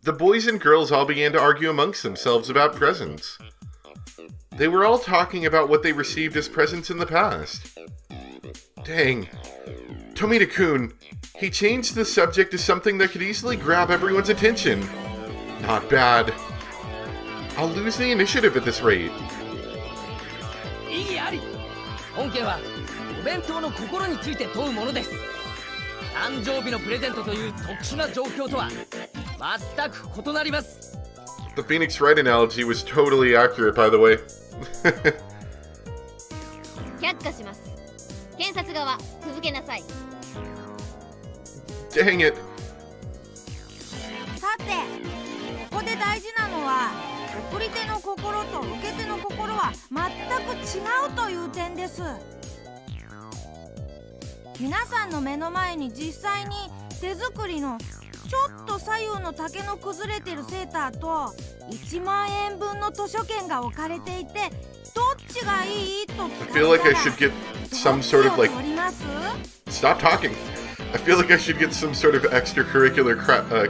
the boys and girls all began to argue amongst themselves about presents. They were all talking about what they received as presents in the past. Dang. Tomita-kun, he changed the subject to something that could easily grab everyone's attention. Not bad. I'll lose the initiative at this rate. 意義あり。本件はお弁当の心について問うものです。誕生日のプレゼントという特殊な状況とは全く異なります。The Phoenix Wright analogy was totally accurate, by the way. 却下します。検察側、続けなさい。Dang it. さて、ここで大事なのは送り手の心と受け手の心は全く違うという点です。皆さんの目の前に実際に手作りのちょっと左右の竹の崩れてるセーターと1万円分の図書券が置かれていて、どっちがいいと聞かれたら I feel like I should get some sort of like... どっちを取ります？ Stop talking. I feel like I should get some sort of extracurricular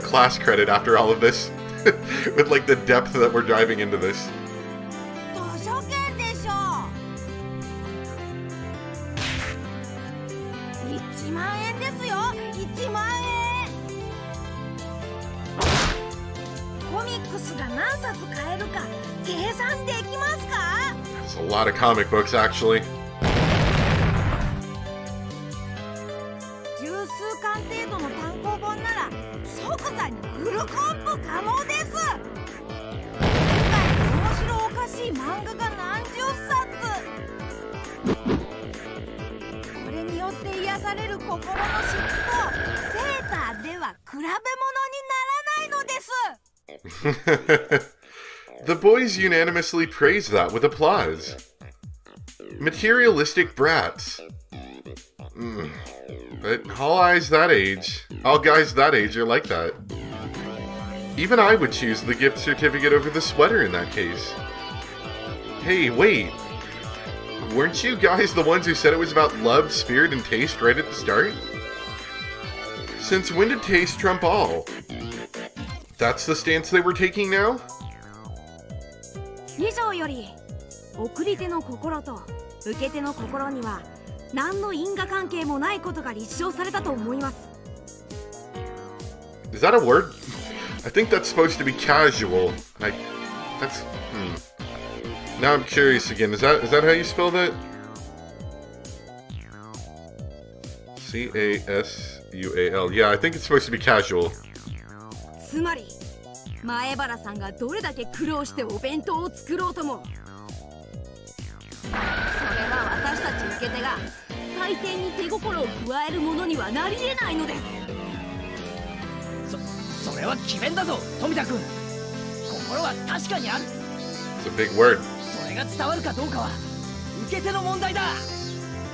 class credit after all of this. With like the depth that we're diving into this. 図書券でしょ。1万円ですよ。1万円。コミックスが何冊買えるか計算できますか？ It's a lot of comic books, actually. 十数巻程度の単行本なら即座にフルコンプ可能です。世界に面白おかしい漫画が何十冊。これによって癒される心の疾とセーターでは比べ物にならないのです。The boys unanimously praised that with applause. Materialistic brats. But all guys that age are like that. Even I would choose the gift certificate over the sweater in that case. Hey, wait. Weren't you guys the ones who said it was about love, spirit, and taste right at the start? Since when did taste trump all? That's the stance they were taking now? 以上より送り手の心と受け手の心には何の因果関係もないことが立証されたと思います。 Is that a word? I think that's supposed to be casual. Now I'm curious again. Is that how you spell that? C-A-S-U-A-L. Yeah, I think it's supposed to be casual. つまり前原さんがどれだけ苦労してお弁当を作ろうとも、それは私たち受け手が採点に手心を加えるものにはなり得ないのです。それは詭弁だぞ、富田君。心は確かにある。 It's a big word. それが伝わるかどうかは受け手の問題だ。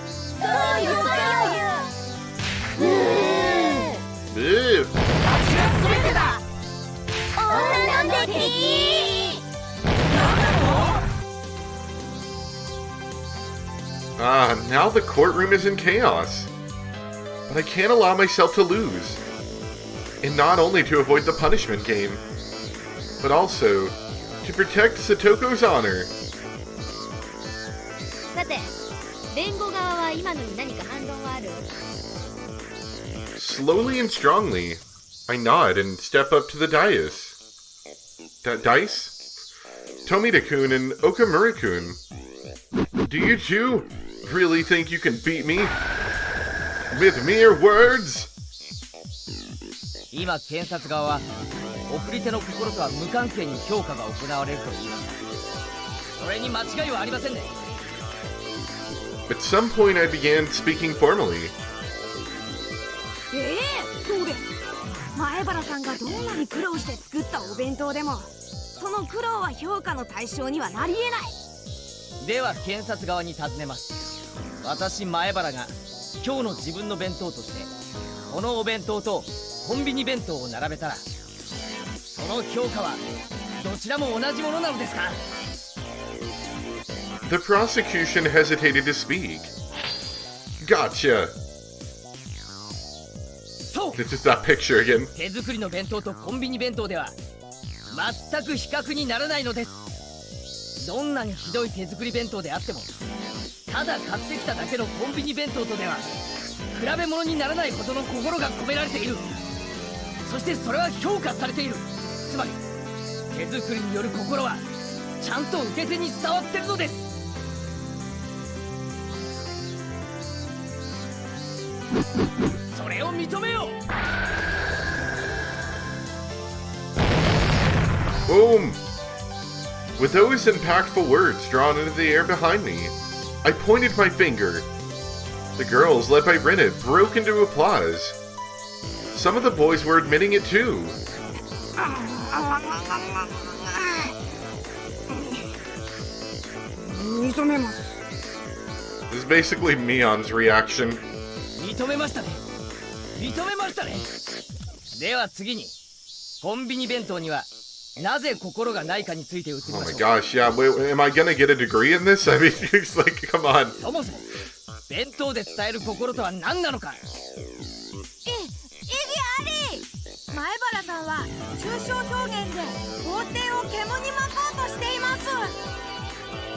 そうよそうよ。Ew. 私が全てだ。女の敵。Now the courtroom is in chaos. But I can't allow myself to lose. And not only to avoid the punishment game, but also to protect Satoko's honor. さて、弁護側は今のに何か反論はある？ Slowly and strongly, I nod and step up to the dais. Dice? Tomita-kun and Okamura-kun. Do you two really think you can beat me? With mere words? 今検察側は送り手の心とは無関係に評価が行われると言いました。それに間違いはありませんね。 At some point I began speaking formally. そうです。前原さんがどんなに苦労して作ったお弁当でもその苦労は評価の対象にはなり得ない。では検察側に尋ねます。私前原が今日の自分の弁当としてこのお弁当とコンビニ弁当を並べたら、その評価はどちらも同じものなのですか？ The prosecution hesitated to speak. Gotcha. そう、it's just that picture again. 手作りの弁当とコンビニ弁当では全く比較にならないのです。どんなにひどい手作り弁当であっても、ただ買ってきただけのコンビニ弁当とでは比べ物にならないほどの心が込められている。そしてそれは評価されている。つまり手作りによる心はちゃんと受け手に伝わってるのです。それを認めよう。 Boom! With those impactful words drawn into the air behind me, I pointed my finger. The girls, led by Rinna, broke into applause. Some of the boys were admitting it too. This is basically Mion's reaction. 認めましたね。認めましたね。では次にコンビニ弁当にはなぜ心がないかについて移りましょう。 Oh my gosh, yeah, wait, am I gonna get a degree in this? I mean, it's like, come on. そもそも弁当で伝える心とは何なのか。意義あり。前原さんは抽象表現で皇帝を煙に巻こうとしています。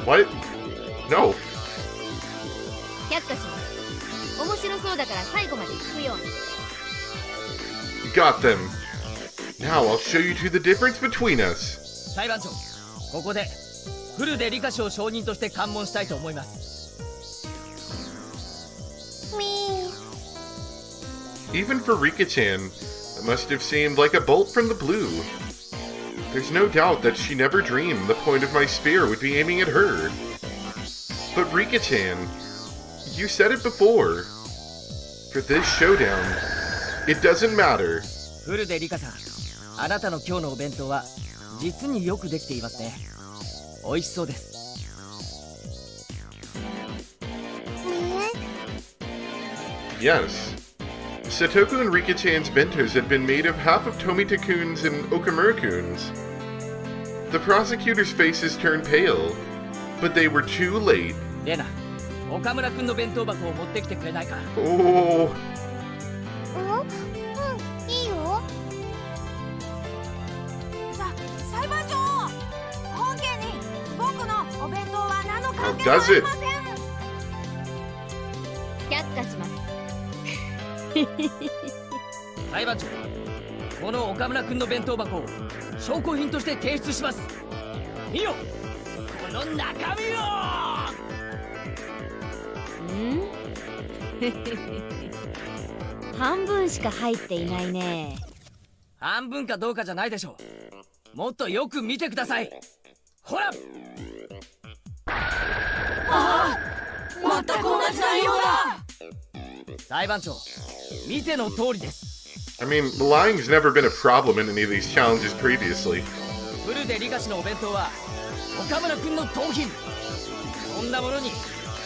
What? No. 却下します。面白そうだから最後まで聞くように。 Got them. Now I'll show you two the difference between us. 裁判長、ここでフルで理科賞承認として喚問したいと思います。 Even for Rika-chan, it must have seemed like a bolt from the blue. There's no doubt that she never dreamed the point of my spear would be aiming at her. But Rika-chan, you said it before. For this showdown, it doesn't matter. フルで理科さん、あなたの今日のお弁当は実によくできていますね。美味しそうです。 Yes. Satoku and Rika-chan's bentos had been made of half of Tomita-kun's and Okamura-kun's. The prosecutor's faces turned pale, but they were too late. レナ、岡村君の弁当箱を持ってきてくれないか。 Oh. いいよ。裁判長、本件に僕のお弁当は何の関係も How あ does り it? ません。却下します。裁判長、この岡村君の弁当箱を証拠品として提出します。見よ、この中身を。半分しか入っていないね。半分かどうかじゃないでしょう。もっとよく見てください。ほら。ああ、全く同じ内容だ。裁判長、見ての通りです。 I mean, lying's never been a problem in any of these challenges previously. フルで理科士のお弁当は岡村君の盗品。そんなものに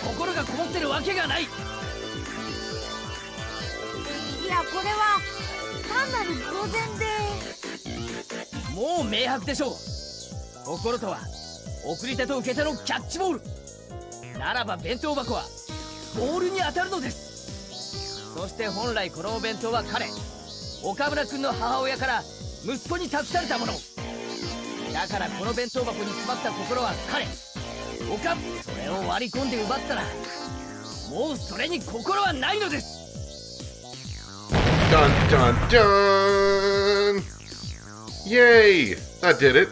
心がこもってるわけがない。いや、これは単なる偶然で。もう明白でしょう。心とは送り手と受け手のキャッチボール。ならば弁当箱はボールに当たるのです。そして本来このお弁当は彼、岡村君の母親から息子に託されたものだから、この弁当箱に詰まった心は彼、岡、それを割り込んで奪ったらもうそれに心はないのです。 Dun dun dun! Yay! That did it.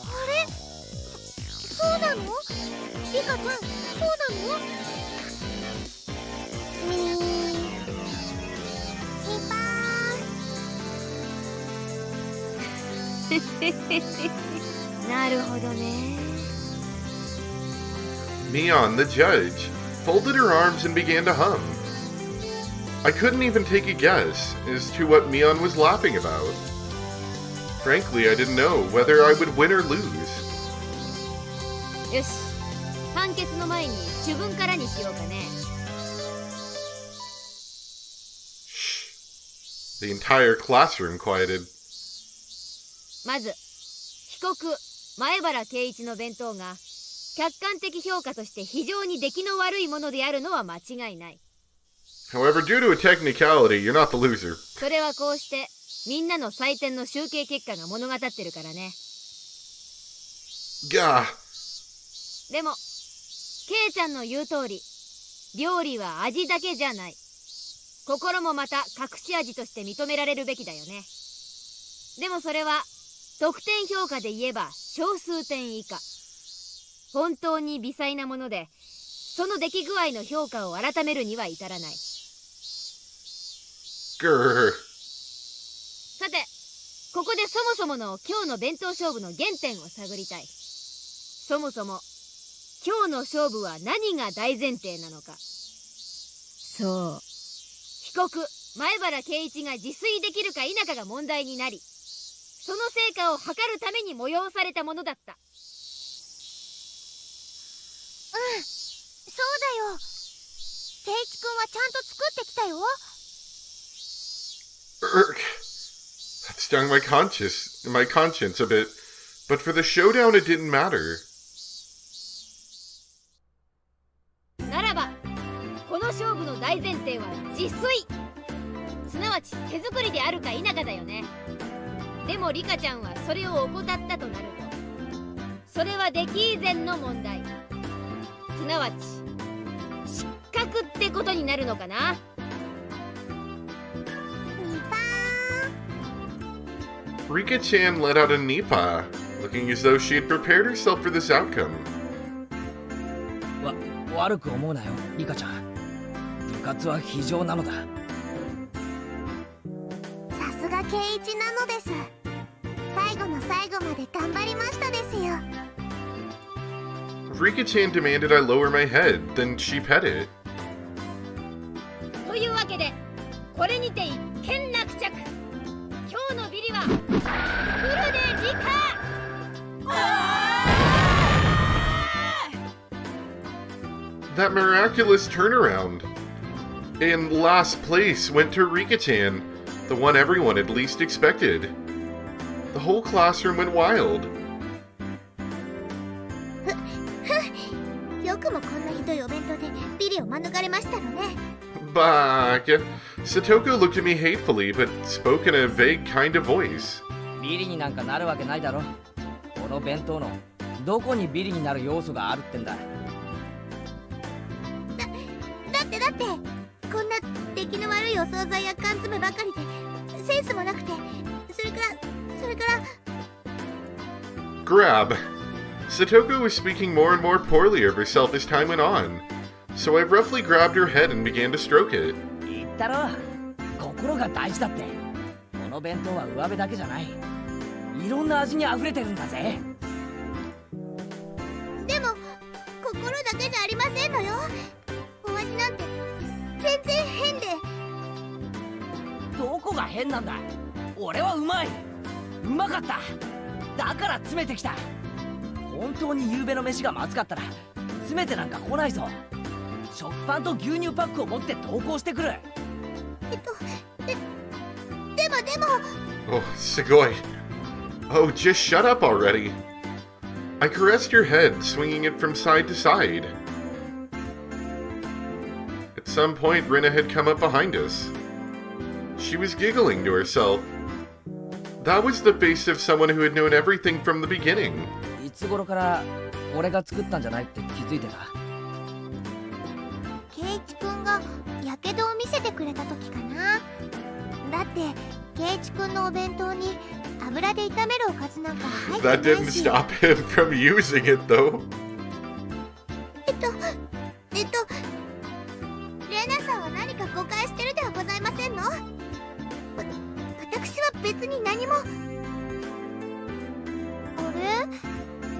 あれ、そうなの？リカ君、そうなの？みぱー。なるほどね。 Mion, the judge, folded her arms and began to hum. I couldn't even take a guess as to what Mion was laughing about. Frankly, I didn't know whether I would win or lose. よし、判決の前に主文からにしようかね。 The entire classroom quieted. まず被告前原圭一の弁当が客観的評価として非常に出来の悪いものであるのは間違いない。However, due to a technicality, you're not the loser. それはこうしてみんなの採点の集計結果が物語ってるからね。Gah. でもケイちゃんの言う通り、料理は味だけじゃない。心もまた隠し味として認められるべきだよね。でもそれは得点評価で言えば小数点以下。本当に微細なもので、その出来具合の評価を改めるには至らない。Grr. さて、ここでそもそもの今日の弁当勝負の原点を探りたい。そもそも今日の勝負は何が大前提なのか。そう、被告前原圭一が自炊できるか否かが問題になり、その成果を測るために催されたものだった。そうだよ。圭一くんはちゃんと作ってきたよ。That stung my conscience a bit. But for the showdown, it didn't matter. ならばこの勝負の大前提は自炊、すなわち手作りであるか否かだよね。でもリカちゃんはそれを怠ったとなると、それは出来以前の問題、すなわち失格ってことになるのかな。Rika-chan let out a nipa, looking as though she had prepared herself for this outcome. 悪く思うなよ、リカちゃん。部活は非常なのだ。さすが圭一なのです。最後の最後まで頑張りましたですよ。Rika-chan demanded I lower my head, then she pet it. というわけでこれにて一件落着。今日のビリはフルでリカ。That miraculous turnaround. And last place went to Rika-chan, the one everyone had least expected. The whole classroom went wild. よくもこんなひどいお弁当でビリを免れましたのね。Bah. Satoko looked at me hatefully, but spoke in a vague kind of voice. ビリになんかなるわけないだろ。この弁当のどこにビリになる要素があるってんだ。だってこんな出来の悪いお惣菜や缶詰ばかりでセンスもなくて、それから Grab. Satoko was speaking more and more poorly of herself as time went on, so I roughly grabbed her head and began to stroke it. 言ったろ、心が大事だって。この弁当は上辺だけじゃない。いろんな味に溢れてるんだぜ。でも心だけじゃありませんのよ。お味なんて全然変で。どこが変なんだ。俺はうまい。うまかった。だから詰めてきた。本当に夕べの飯がまずかったら詰めてなんか来ないぞ。食パンと牛乳パックを持って登校してくる。でも Oh, Sugoi. Oh, just shut up already. I caressed her head, swinging it from side to side. At some point, Rina had come up behind us. She was giggling to herself. That was the face of someone who had known everything from the beginning. いつ頃から俺が作ったんじゃないって気づいてた。圭一くんがやけどを見せてくれた時かな。だって圭一くんのお弁当に油で炒めるおかずなんか入ってない That し。 didn't stop him from using it, though. レナさんは何か誤解してるではございませんの？私は別に何も。あれ？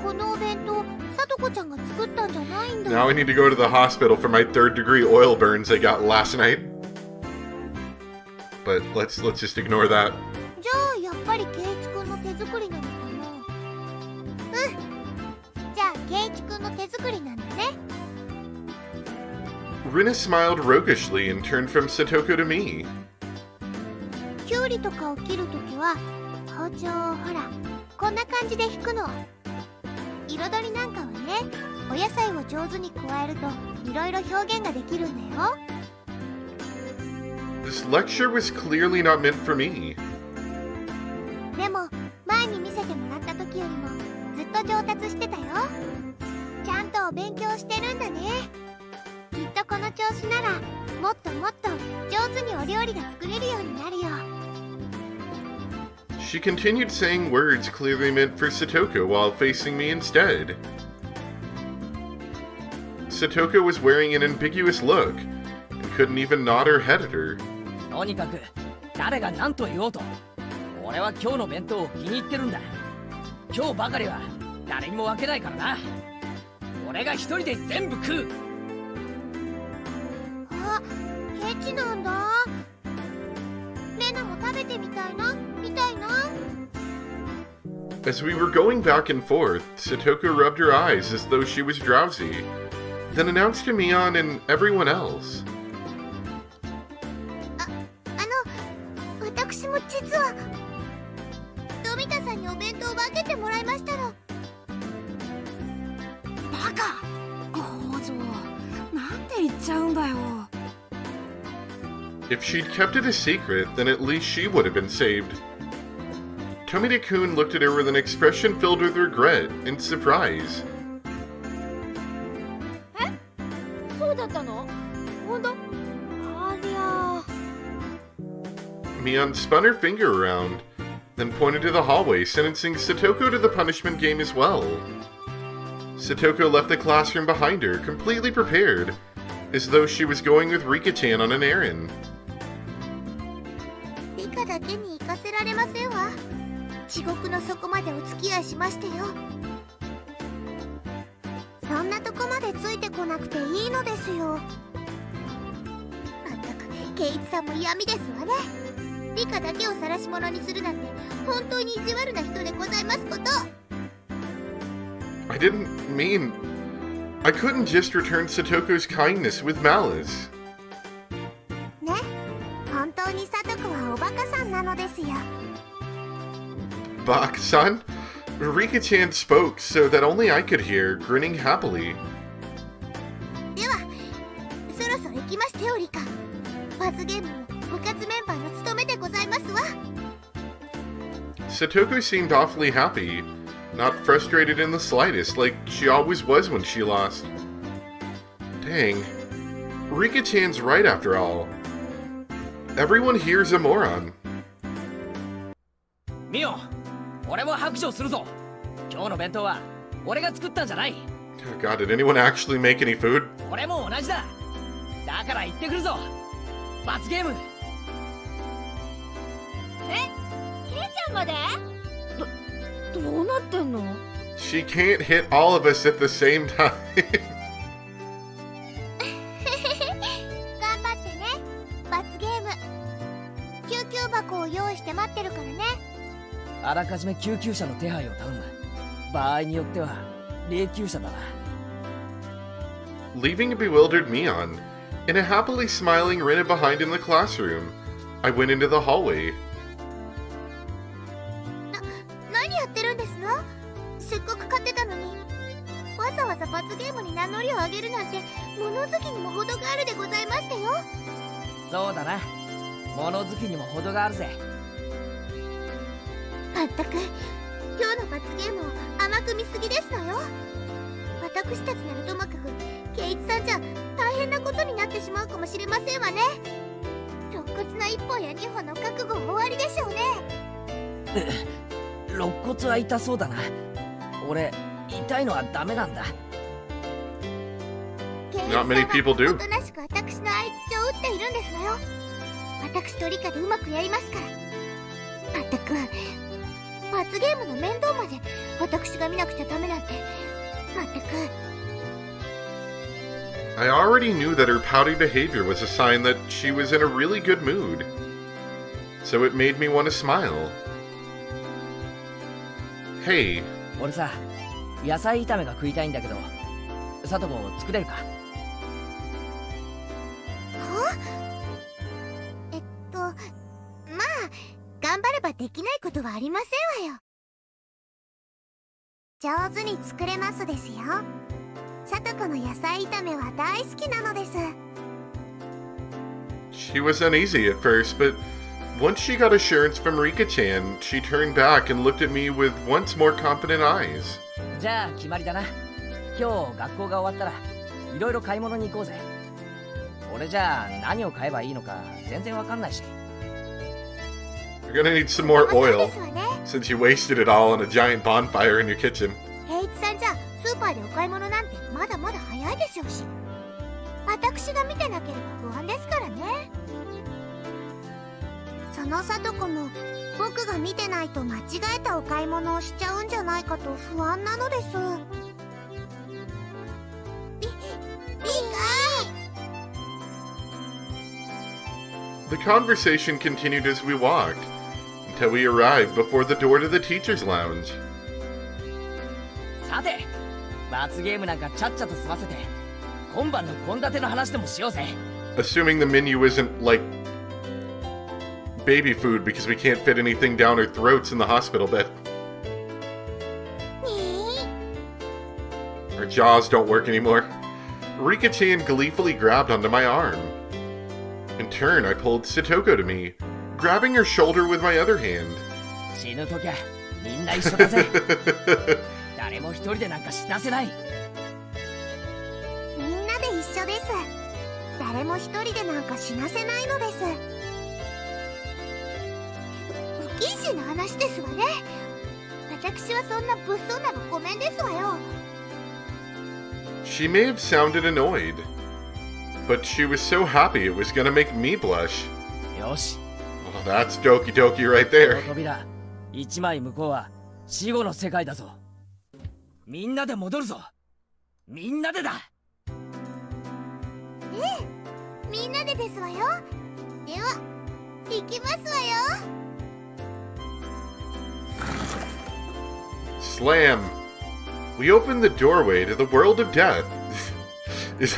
このお弁当、さとこちゃんが作ったんじゃないんだ。 Now I need to go to the hospital for my 3rd-degree oil burns I got last night. But let's just ignore that. じゃあやっぱり圭一くんの手作りなのかな。じゃあ圭一くんの手作りなんだね。Rina smiled roguishly and turned from Satoko to me. きゅうりとかを切るときは包丁をほらこんな感じで引くの。彩りなんかはね、お野菜を上手に加えるといろいろ表現ができるんだよ。This lecture was clearly not meant for me. でも前に見せてもらった時よりもずっと上達してたよ。ちゃんとお勉強してるんだね。きっとこの調子ならもっともっと上手にお料理が作れるようになるよ。 She continued saying words clearly meant for Satoko while facing me instead. Satoko was wearing an ambiguous look and couldn't even nod her head at her. とにかく誰が何と言おうと俺は今日の弁当を気に入ってるんだ。今日ばかりは誰にも分けないからな。俺が一人で全部食う。あ、ケチなんだ。レナも食べてみたいな。 As we were going back and forth, Satoko rubbed her eyes as though she was drowsy, then announced to Mion and everyone else. 私も実は富田さんにお弁当を分けてもらいましたの。バカ工場なんで言っちゃうんだよ。 If she'd kept it a secret, then at least she would have been saved. Tomita-kun looked at her with an expression filled with regret and surprise. そうだったの？ほんと？ありゃ。 Mion spun her finger around, then pointed to the hallway, sentencing Satoko to the punishment game as well. Satoko left the classroom behind her, completely prepared, as though she was going with Rika-chan on an errand. リカだけに行かせられませんわ。地獄の底までお付き合いしましてよ。そんなとこまでついてこなくていいのですよ。まったくケイイチさんも嫌味ですわね。リカだけを晒し者にするなんて本当に意地悪な人でございますこと。 I didn't mean... I couldn't just return Satoko's kindness with malice. ね、本当にサトコはおバカさんなのですよ。 Bak-san? Rika-chan spoke so that only I could hear, grinning happily. では、そろそろ行きましてよリカ。罰ゲームも部活メンバーの務めでございますわ。 Satoko seemed awfully happy, not frustrated in the slightest, like she always was when she lost. Dang. Rika-chan's right after all. Everyone here's a moron. ミオ、俺も白状するぞ。今日の弁当は俺が作ったんじゃない。 Oh God, did anyone actually make any food? 俺も同じだ。だから行ってくるぞ。罰ゲーム。ケイちゃんまで？どうなってんの？ She can't hit all of us at the same time. 頑張ってね。罰ゲーム。救急箱を用意して待ってるからね。あらかじめ救急車の手配を頼む。場合によっては霊柩車だな。 Leaving a bewildered Mion, and a happily smiling Rina behind in the classroom, I went into the hallway. 何やってるんですの？せっかく買ってたのに。わざわざ罰ゲームに名乗りを上げるなんて物好きにも程があるでございましたよ。そうだな。物好きにも程があるぜ。まったく今日の罰ゲームを甘く見すぎですのよ。私たちならともかくケイイチさんじゃ大変なことになってしまうかもしれませんわね。肋骨の1本や2本の覚悟終わりでしょうね。肋骨は痛そうだな。俺痛いのはダメなんだ。ケイイチさん Not many people do. はおとなしく私の相槌を打っているんですのよ。私とリカでうまくやりますから。まったく罰ゲームの面倒まで私が見なくちゃダメなんて。まったく。 I already knew that her pouty behavior was a sign that she was in a really good mood, so it made me want to smile. Hey, 俺さ、野菜炒めが食いたいんだけど、サトコ作れるか？まあ頑張ればできないことはありませんわよ。上手に作れますですよ。サトコの野菜炒めは大好きなのです。She was uneasy at first, but once she got assurance from Rika-chan, she turned back and looked at me with once more confident eyes. じゃあ決まりだな。今日学校が終わったらいろいろ買い物に行こうぜ。俺じゃあ何を買えばいいのか全然わかんないし。You're gonna need some more そう oil, ですわね。 since you wasted it all on a giant bonfire in your kitchen. 平一さんじゃスーパーでお買い物なんてまだまだ早いでしょうし、私が見てなければ不安ですからね。そのさとこも僕が見てないと間違えたお買い物をしちゃうんじゃないかと不安なのです。リカ The conversation continued as we walked, until we arrived before the door to the teacher's lounge. さて、罰ゲームなんかちゃっちゃと済ませて、今晩の献立の話でもしようぜ。 Assuming the menu isn't, like, baby food because we can't fit anything down our throats in the hospital bed. Our jaws don't work anymore. Rika-chan gleefully grabbed onto my arm. In turn, I pulled Satoko to me, grabbing her shoulder with my other hand. 死ぬときゃみんな一緒だぜ。誰も一人でなんか死なせない。みんなで一緒です。誰も一人でなんか死なせないのです。不謹慎な話ですわね。私はそんな物騒なのごめんですわよ。She may have sounded annoyed, but she was so happy it was gonna make me blush. よし。 Well, that's doki-doki right there. 扉、一枚向こうは死後の世界だぞ。みんなで戻るぞ。みんなでだ。みんなでですわよ。では、行きますわよ。Slam. We opened the doorway to the world of death. is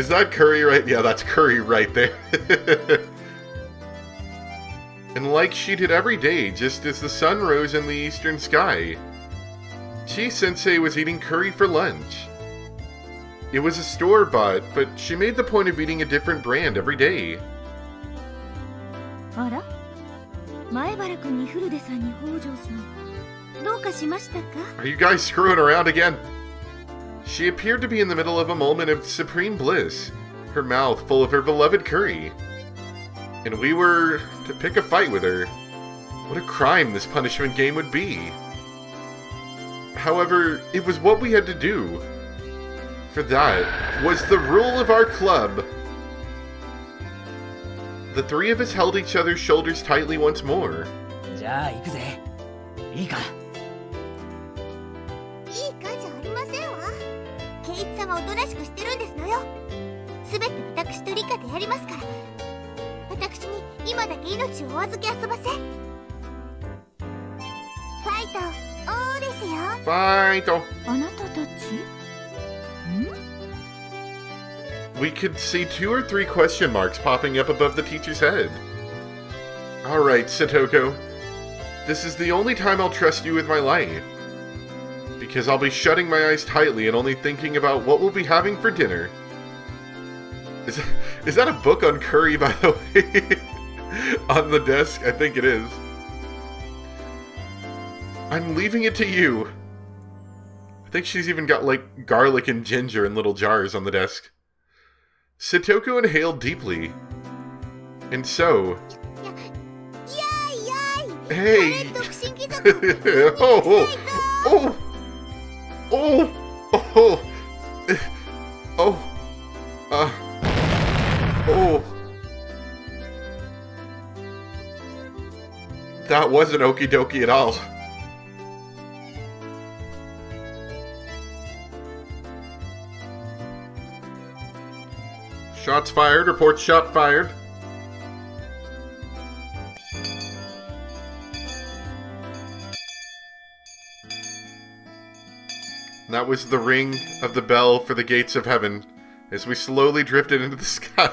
that curry right? Yeah, that's curry right there. And like she did every day, just as the sun rose in the eastern sky, Chi-sensei was eating curry for lunch. It was a store-bought, but she made the point of eating a different brand every day. あら、前原君に古出さんに北条さん、どうかしましたか？ Are you guys screwing around again? She appeared to be in the middle of a moment of supreme bliss, her mouth full of her beloved curry. And we were to pick a fight with her. What a crime this punishment game would be. However, it was what we had to do. For that was the rule of our club. The three of us held each other's shoulders tightly once more. じゃあ行くぜ。いいか。いいかじゃありませんわ。圭一さんはおとなしくしてるんですのよ。すべて私と理科でやりますから。私に今だけ命をお預け遊ばせ。ファイト、おーですよ。Fight! あなたたち？ We could see 2 or 3 question marks popping up above the teacher's head. Alright, Satoko. This is the only time I'll trust you with my life. Because I'll be shutting my eyes tightly and only thinking about what we'll be having for dinner. Is that a book on curry, by the way? On the desk? I think it is. I'm leaving it to you. I think she's even got, like, garlic and ginger in little jars on the desk. Satoko inhaled deeply. And so... Hey! oh! Oh! Oh! Oh! Oh! Oh! That wasn't okie dokie at all. Shots fired. Report shot fired. That was the ring of the bell for the gates of heaven as we slowly drifted into the sky.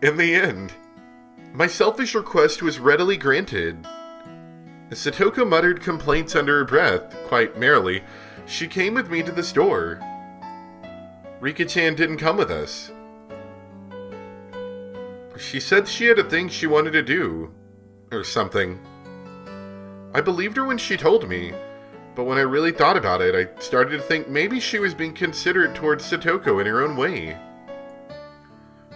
In the end, my selfish request was readily granted. As Satoko muttered complaints under her breath, quite merrily, she came with me to the store. Rika-chan didn't come with us. She said she had a thing she wanted to do. Or something. I believed her when she told me, but when I really thought about it, I started to think maybe she was being considerate towards Satoko in her own way.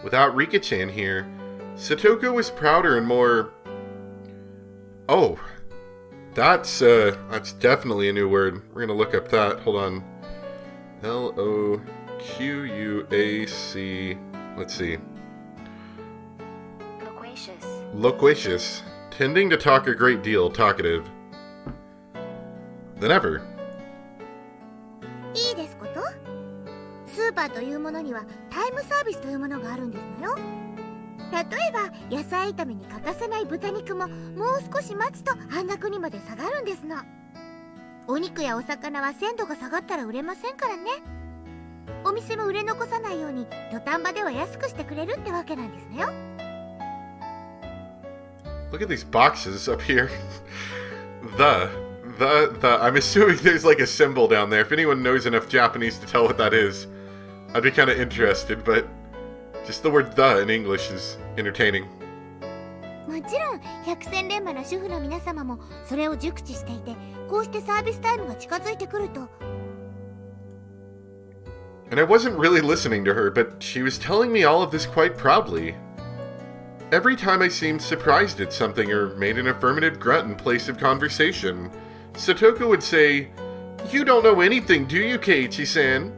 Without Rika-chan here, Satoko was prouder and more... Oh, that's definitely a new word. We're gonna look up that. Hold on. Loquac... Let's see. Loquacious. Loquacious. Tending to talk a great deal, talkative. Than ever. いいですこと？スーパーというものにはタイムサービスというものがあるんですのよ。例えば野菜炒めに欠かせない豚肉ももう少し待つと半額にまで下がるんですの。お肉やお魚は鮮度が下がったら売れませんからね。お店も売れ残さないように土壇場では安くしてくれるってわけなんですねよ。Look at these boxes up here. I'm assuming there's like a symbol down there. If anyone knows enough Japanese to tell what that is, I'd be kind of interested, but just the word the in English is entertaining. もちろん百戦錬磨の主婦の皆様もそれを熟知していて、こうしてサービスタイムが近づいてくると。And I wasn't really listening to her, but she was telling me all of this quite proudly. Every time I seemed surprised at something or made an affirmative grunt in place of conversation, Satoko would say, "You don't know anything, do you, Keiichi-san?"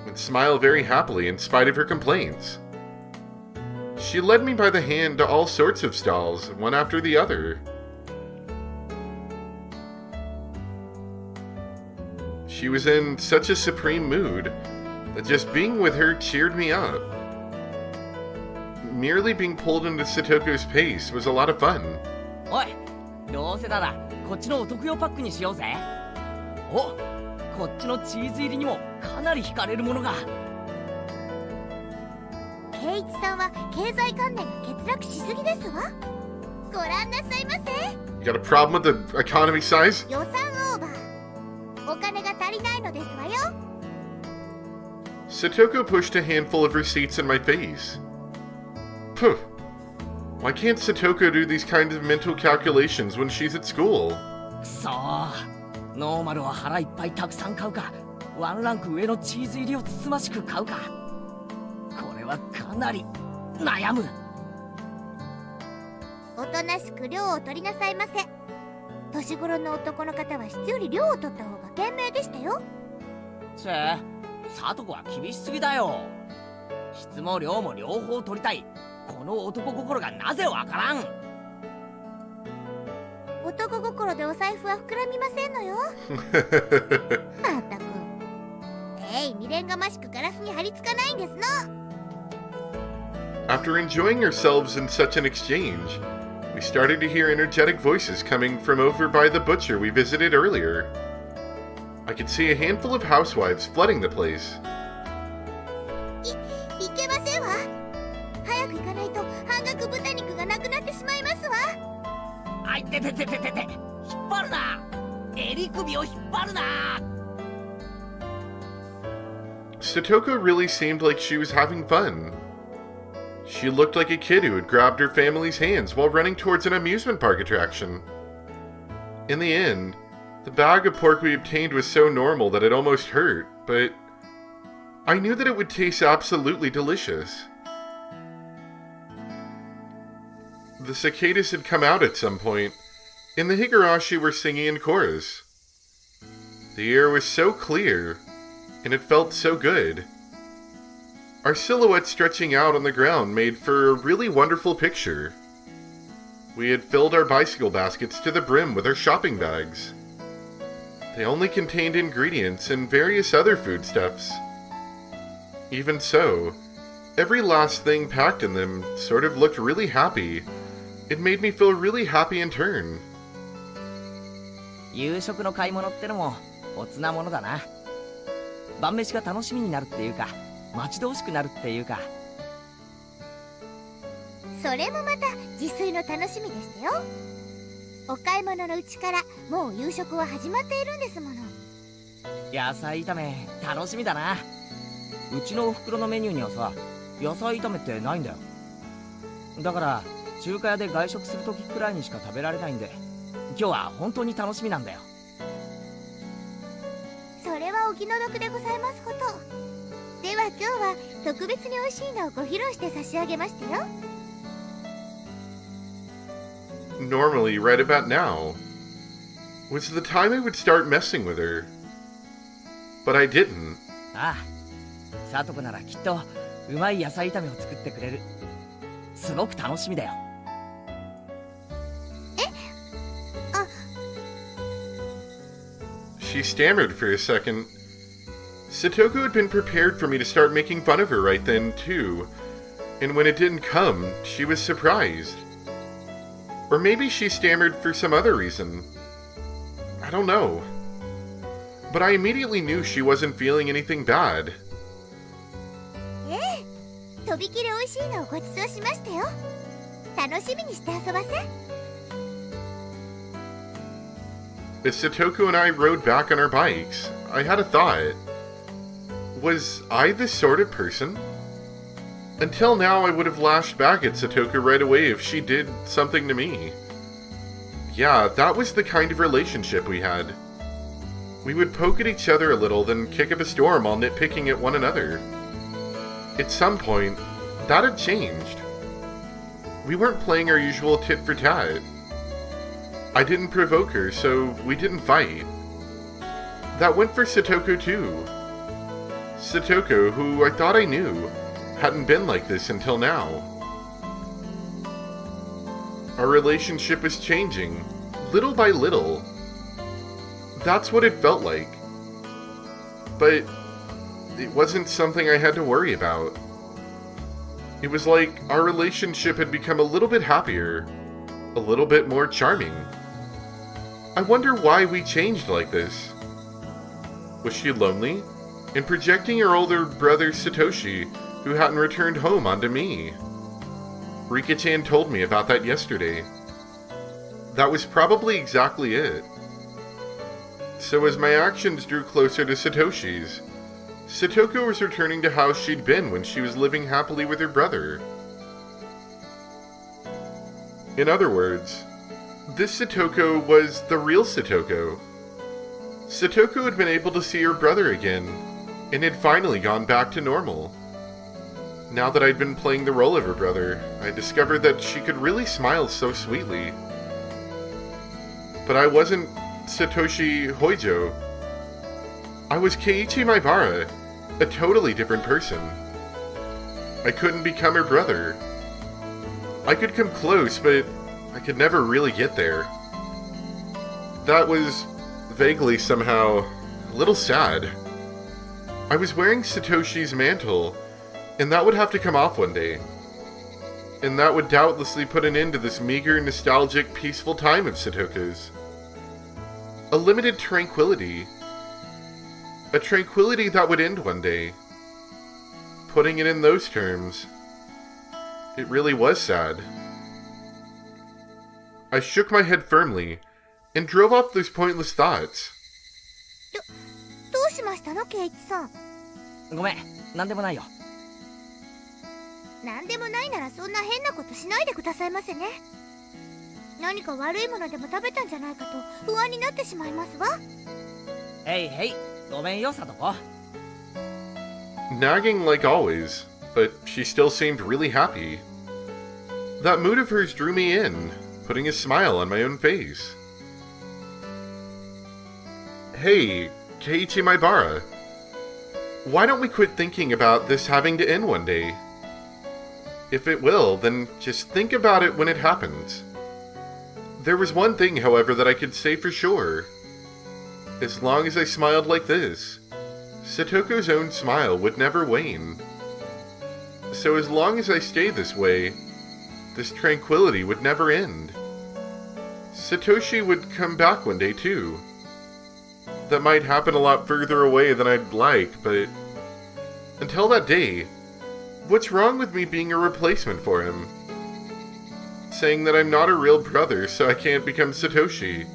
and smile very happily in spite of her complaints. She led me by the hand to all sorts of stalls, one after the other. She was in such a supreme mood that just being with her cheered me up. Merely being pulled into Satoko's pace was a lot of fun. おい、どうせならこっちのお得用パックにしようぜ。お、こっちのチーズ入りにもかなり惹かれるものが。圭一さんは経済関連が欠落しすぎですわ。ご覧なさいませ。 You got a problem with the economy size? 予算オーバー。お金が足りないのですわよ。 Satoko pushed a handful of receipts in my face. Phew. Why can't Satoko do these kinds of mental calculations when she's at school? くそー。ノーマルは腹いっぱいたくさん買うか、ワンランク上のチーズ入りをつつましく買うか。これはかなり悩む。おとなしく量を取りなさいませ。年頃の男の方は質より量を取った方が賢明でしたよ。チェ、サトコは厳しすぎだよ。質も量も両方取りたい。この男心がなぜわからん。男心でお財布は膨らみませんのよ。まったく。未練がましくガラスに貼り付かないんですの。After enjoying ourselves in such an exchange, we started to hear energetic voices coming from over by the butcher we visited earlier. I could see a handful of housewives flooding the place. いけませんわ。早く行かないと半額豚肉がなくなってしまいますわ。あいてててててて、引っ張るな。襟首を引っ張るな。Satoko really seemed like she was having fun. She looked like a kid who had grabbed her family's hands while running towards an amusement park attraction. In the end, the bag of pork we obtained was so normal that it almost hurt, but I knew that it would taste absolutely delicious. The cicadas had come out at some point, and the Higurashi were singing in chorus. The air was so clear, and it felt so good. Our silhouettes stretching out on the ground made for a really wonderful picture. We had filled our bicycle baskets to the brim with our shopping bags. They only contained ingredients and various other foodstuffs. Even so, every last thing packed in them sort of looked really happy. It made me feel really happy in turn. 夕食の買い物ってのもおつなものだな。晩飯が楽しみになるっていうか、待ち遠しくなるっていうか。それもまた自炊の楽しみでしたよ。お買い物のうちからもう夕食は始まっているんですもの。野菜炒め楽しみだな。うちのお袋のメニューにはさ、野菜炒めってないんだよ。だから中華屋で外食する時くらいにしか食べられないんで、今日は本当に楽しみなんだよ。それはお気の毒でございますこと。では今日は特別に美味しいのをご披露して差し上げましたよ。Normally, right about now was the time I would start messing with her. But I didn't. ああ、さとこならきっとうまい野菜炒めを作ってくれる。すごく楽しみだよ。She stammered for a second. Satoko had been prepared for me to start making fun of her right then, too. And when it didn't come, she was surprised. Or maybe she stammered for some other reason. I don't know. But I immediately knew she wasn't feeling anything bad. ええ、とびきり美味しいのをごちそうしましたよ。楽しみにして遊ばせ。As Satoko and I rode back on our bikes, I had a thought. Was I this sort of person? Until now, I would have lashed back at Satoko right away if she did something to me. Yeah, that was the kind of relationship we had. We would poke at each other a little, then kick up a storm while nitpicking at one another. At some point, that had changed. We weren't playing our usual tit for tat. I didn't provoke her, so we didn't fight. That went for Satoko too. Satoko, who I thought I knew, hadn't been like this until now. Our relationship was changing, little by little. That's what it felt like. But it wasn't something I had to worry about. It was like our relationship had become a little bit happier, a little bit more charming. I wonder why we changed like this. Was she lonely? And projecting her older brother Satoshi, who hadn't returned home, onto me? Rika-chan told me about that yesterday. That was probably exactly it. So as my actions drew closer to Satoshi's, Satoko was returning to how she'd been when she was living happily with her brother. In other words, this Satoko was the real Satoko. Satoko had been able to see her brother again, and had finally gone back to normal. Now that I'd been playing the role of her brother, I discovered that she could really smile so sweetly. But I wasn't Satoshi Hoijo. I was Keiichi Maibara, a totally different person. I couldn't become her brother. I could come close, but I could never really get there. That was vaguely somehow a little sad. I was wearing Satoshi's mantle, and that would have to come off one day. And that would doubtlessly put an end to this meager, nostalgic, peaceful time of Satoko's. A limited tranquility. A tranquility that would end one day. Putting it in those terms, it really was sad. I shook my head firmly, and drove off those pointless thoughts. どうしましたの、ケイイチさん。ごめん、なんでもないよ。なんでもないならそんな変なことしないでくださいませね。何か悪いものでも食べたんじゃないかと不安になってしまいますわ。へいへい、ごめんよ、さとこ。Nagging like always, but she still seemed really happy. That mood of hers drew me in, putting a smile on my own face. Hey, Keiichi Maibara. Why don't we quit thinking about this having to end one day? If it will, then just think about it when it happens. There was one thing, however, that I could say for sure. As long as I smiled like this, Satoko's own smile would never wane. So as long as I stay this way, this tranquility would never end. Satoshi would come back one day too. That might happen a lot further away than I'd like, but until that day, what's wrong with me being a replacement for him? Saying that I'm not a real brother, so I can't become Satoshi.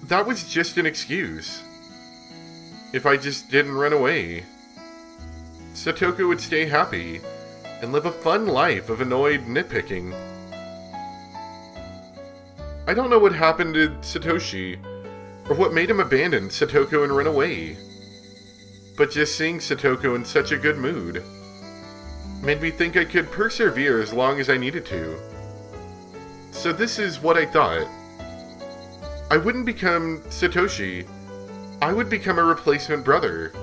That was just an excuse. If I just didn't run away, Satoko would stay happy, and live a fun life of annoyed nitpicking. I don't know what happened to Satoshi, or what made him abandon Satoko and run away. But just seeing Satoko in such a good mood made me think I could persevere as long as I needed to. So this is what I thought. I wouldn't become Satoshi. I would become a replacement brother.